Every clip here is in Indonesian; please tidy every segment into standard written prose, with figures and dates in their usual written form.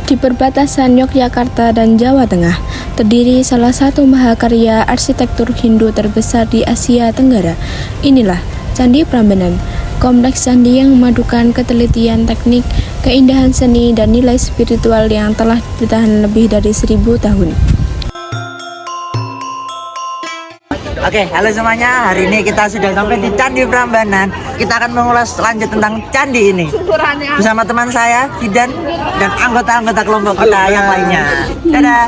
Di perbatasan Yogyakarta dan Jawa Tengah, terdiri salah satu mahakarya arsitektur Hindu terbesar di Asia Tenggara. Inilah Candi Prambanan, kompleks candi yang memadukan ketelitian teknik, keindahan seni, dan nilai spiritual yang telah bertahan lebih dari 1000 tahun. Oke, halo semuanya. Hari ini kita sudah sampai di Candi Prambanan. Kita akan mengulas lanjut tentang candi ini bersama teman saya, Hidan, dan anggota-anggota kelompok kita yang lainnya. Dadah.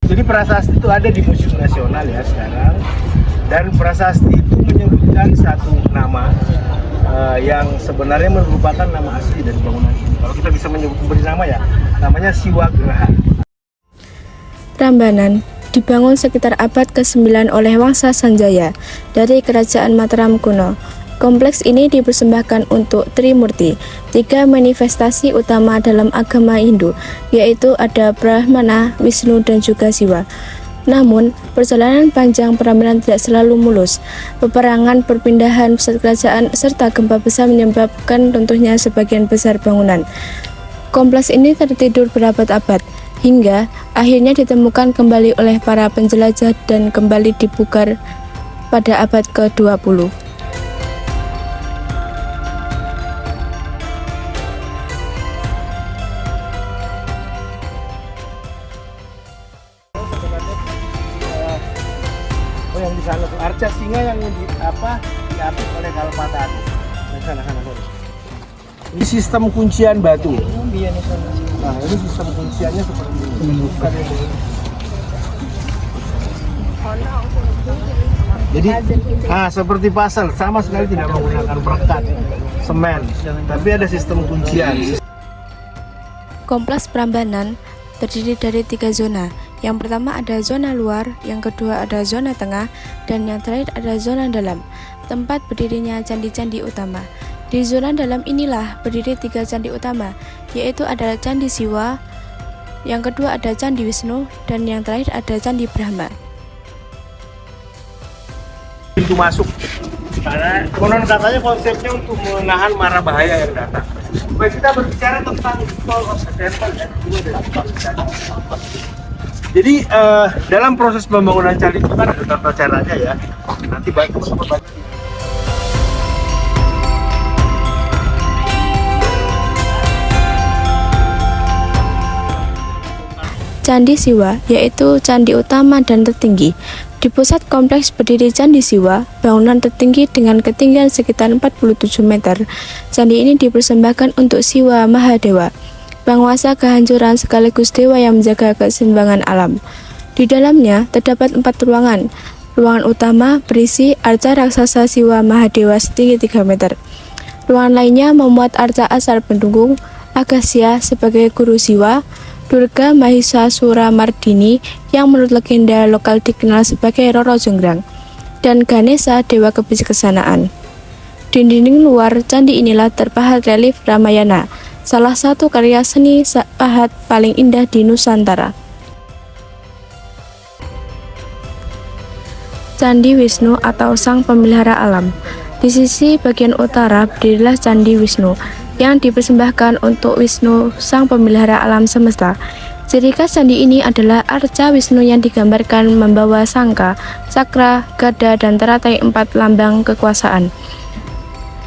Jadi prasasti itu ada di Museum Nasional ya sekarang, dan prasasti itu menyebutkan satu nama yang sebenarnya merupakan nama asli dari bangunan ini. Kalau kita bisa memberi nama ya, namanya Siwagraha. Prambanan dibangun sekitar abad ke-9 oleh Wangsa Sanjaya dari Kerajaan Mataram kuno. Kompleks ini dipersembahkan untuk Trimurti, 3 manifestasi utama dalam agama Hindu, yaitu ada Brahmana, Wisnu, dan juga Siwa. Namun, perjalanan panjang Prambanan tidak selalu mulus. Peperangan, perpindahan pusat kerajaan, serta gempa besar menyebabkan runtuhnya sebagian besar bangunan. Kompleks ini tertidur berabad-abad, hingga akhirnya ditemukan kembali oleh para penjelajah dan kembali dipugar pada abad ke-20. Oh, yang di sana tuh arca singa yang diapit oleh Kalpataru. Di sana. Ini sistem kuncian batu. Nah, ini sistem kunciannya seperti ini. Jadi, seperti pasal, sama sekali tidak menggunakan perekat, semen, tapi ada sistem kuncian. Kompleks Prambanan terdiri dari 3 zona. Yang pertama ada zona luar, yang kedua ada zona tengah, dan yang terakhir ada zona dalam, tempat berdirinya candi-candi utama. Di zona dalam inilah berdiri 3 candi utama, yaitu ada Candi Siwa, yang kedua ada Candi Wisnu, dan yang terakhir ada Candi Brahma. Pintu masuk, karena konon katanya konsepnya untuk menahan mara bahaya yang datang. Baik, kita berbicara tentang Stall of the Temple ya. Jadi dalam proses pembangunan candi itu kan ada tata caranya ya. Nanti baik teman-teman. Candi Siwa, yaitu candi utama dan tertinggi. Di pusat kompleks berdiri Candi Siwa, bangunan tertinggi dengan ketinggian sekitar 47 meter. Candi ini dipersembahkan untuk Siwa Mahadewa, penguasa kehancuran sekaligus dewa yang menjaga keseimbangan alam. Di dalamnya terdapat 4 ruangan. Ruangan utama berisi arca raksasa Siwa Mahadewa setinggi 3 meter. Ruangan lainnya memuat arca asal pendukung Agastya sebagai guru Siwa, Durga Mahisasura Mardini yang menurut legenda lokal dikenal sebagai Roro Jonggrang, dan Ganesha dewa kebijaksanaan. Di dinding luar candi inilah terpahat relief Ramayana, salah satu karya seni pahat paling indah di Nusantara. Candi Wisnu atau Sang Pemelihara Alam. Di sisi bagian utara berdirilah Candi Wisnu yang dipersembahkan untuk Wisnu, Sang Pemelihara Alam semesta. Ciri khas candi ini adalah arca Wisnu yang digambarkan membawa sangka, cakra, gada, dan teratai 4 lambang kekuasaan.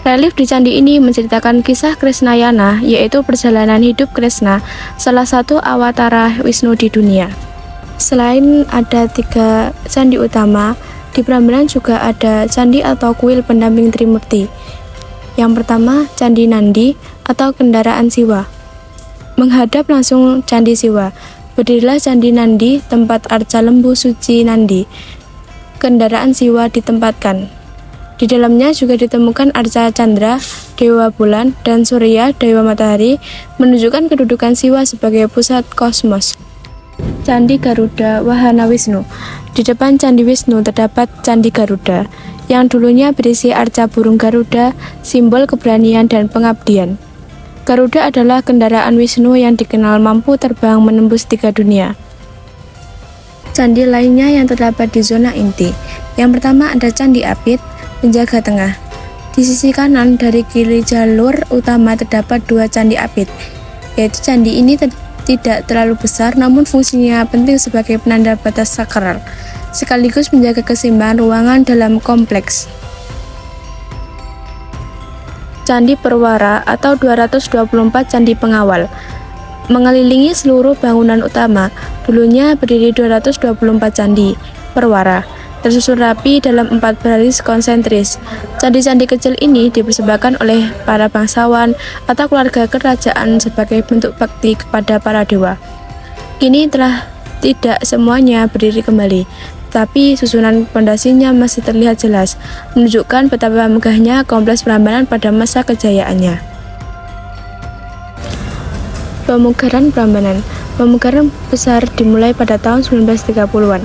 Relief di candi ini menceritakan kisah Krisnayana, yaitu perjalanan hidup Krishna, salah satu awatara Wisnu di dunia. Selain ada 3 candi utama, di Prambanan juga ada candi atau kuil pendamping Trimurti. Yang pertama, Candi Nandi atau kendaraan Siwa. Menghadap langsung Candi Siwa, berdirilah Candi Nandi, tempat arca lembu suci Nandi. Kendaraan Siwa ditempatkan. Di dalamnya juga ditemukan arca Chandra, Dewa Bulan, dan Surya, Dewa Matahari, menunjukkan kedudukan Siwa sebagai pusat kosmos. Candi Garuda Wahana Wisnu. Di depan Candi Wisnu terdapat Candi Garuda, yang dulunya berisi arca burung Garuda, simbol keberanian dan pengabdian. Garuda adalah kendaraan Wisnu yang dikenal mampu terbang menembus 3 dunia. Candi lainnya yang terdapat di zona inti, Yang pertama ada Candi Apit, penjaga tengah. Di sisi kanan dari kiri jalur utama terdapat 2 Candi Apit, yaitu candi ini tidak terlalu besar namun fungsinya penting sebagai penanda batas sakral, sekaligus menjaga keseimbangan ruangan dalam kompleks. Candi Perwara atau 224 candi pengawal mengelilingi seluruh bangunan utama. Dulunya berdiri 224 candi Perwara, tersusun rapi dalam 4 baris konsentris. Candi-candi kecil ini dipersembahkan oleh para bangsawan atau keluarga kerajaan sebagai bentuk bakti kepada para dewa. Kini telah tidak semuanya berdiri kembali, tapi susunan pondasinya masih terlihat jelas, menunjukkan betapa megahnya kompleks Prambanan pada masa kejayaannya. Pemugaran Prambanan. Pemugaran besar dimulai pada tahun 1930-an,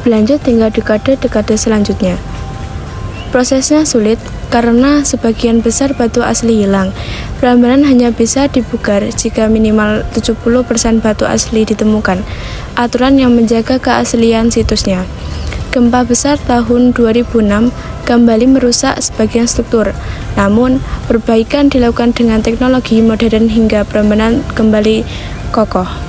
berlanjut hingga dekade-dekade selanjutnya. Prosesnya sulit karena sebagian besar batu asli hilang. Prambanan hanya bisa dipugar jika minimal 70% batu asli ditemukan, aturan yang menjaga keaslian situsnya. Gempa besar tahun 2006 kembali merusak sebagian struktur, namun perbaikan dilakukan dengan teknologi modern hingga Prambanan kembali kokoh.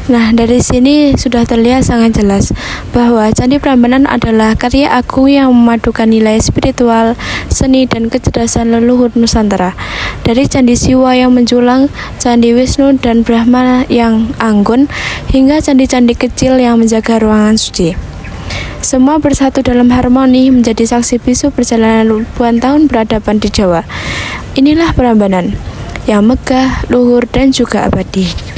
Nah, dari sini sudah terlihat sangat jelas bahwa Candi Prambanan adalah karya agung yang memadukan nilai spiritual, seni, dan kecerdasan leluhur Nusantara. Dari Candi Siwa yang menjulang, Candi Wisnu dan Brahma yang anggun, hingga candi-candi kecil yang menjaga ruangan suci. Semua bersatu dalam harmoni menjadi saksi bisu perjalanan ribuan tahun peradaban di Jawa. Inilah Prambanan yang megah, luhur, dan juga abadi.